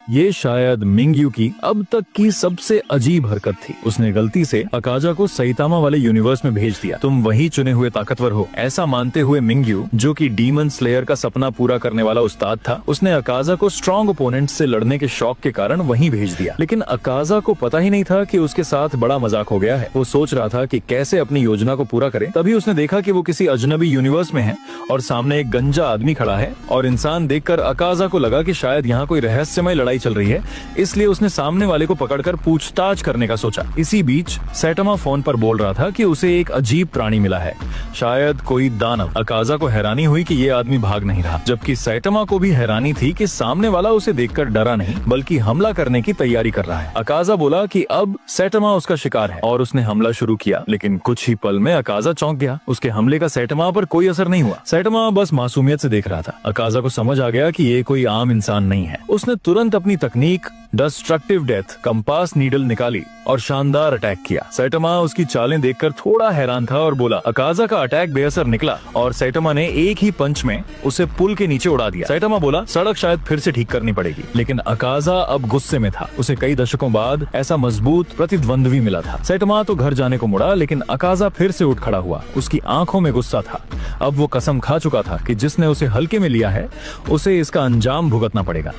ये शायद मिंग्यू की अब तक की सबसे अजीब हरकत थी। उसने गलती से अकाजा को सैतामा वाले यूनिवर्स में भेज दिया। तुम वही चुने हुए ताकतवर हो, ऐसा मानते हुए मिंग्यू, जो कि डीमन स्लेयर का सपना पूरा करने वाला उस्ताद था, उसने अकाजा को स्ट्रॉन्ग ओपोनेंट से लड़ने के शौक के कारण वहीं भेज दिया। लेकिन अकाजा को पता ही नहीं था कि उसके साथ बड़ा मजाक हो गया है। वो सोच रहा था कि कैसे अपनी योजना को पूरा करे। तभी उसने देखा कि वो किसी अजनबी यूनिवर्स में है और सामने एक गंजा आदमी खड़ा है। और इंसान देखकर अकाजा को लगा कि शायद यहाँ कोई रहस्यमय लड़ाई चल रही है, इसलिए उसने सामने वाले को पकड़कर पूछताछ करने का सोचा। इसी बीच सैटामा फोन पर बोल रहा था कि उसे एक अजीब प्राणी मिला है, शायद कोई दानव। अकाजा को हैरानी हुई कि ये आदमी भाग नहीं रहा, जबकि सैटामा को भी हैरानी थी कि सामने वाला उसे देखकर डरा नहीं बल्कि हमला करने की तैयारी कर रहा है। अकाजा बोला कि अब सैटामा उसका शिकार है और उसने हमला शुरू किया। लेकिन कुछ ही पल में अकाजा चौंक गया। उसके हमले का सैटामा पर कोई असर नहीं हुआ। सैटामा बस मासूमियत से देख रहा था। अकाजा को समझ आ गया कि ये कोई आम इंसान नहीं है। उसने तुरंत अपनी तकनीक डिस्ट्रक्टिव डेथ कंपास नीडल निकाली और शानदार अटैक किया। सैटामा उसकी चालें देखकर थोड़ा हैरान था और बोला। अकाजा का अटैक बेअसर निकला और सैटामा ने एक ही पंच में उसे पुल के नीचे उड़ा दिया। सैटामा बोला, सड़क शायद फिर से ठीक करनी पड़ेगी। लेकिन अकाजा अब गुस्से में था। उसे कई दशकों बाद ऐसा मजबूत प्रतिद्वंद्वी मिला था। सैटामा तो घर जाने को मुड़ा, लेकिन अकाजा फिर से उठ खड़ा हुआ। उसकी आंखों में गुस्सा था। अब वो कसम खा चुका था कि जिसने उसे हल्के में लिया है, उसे इसका अंजाम भुगतना पड़ेगा।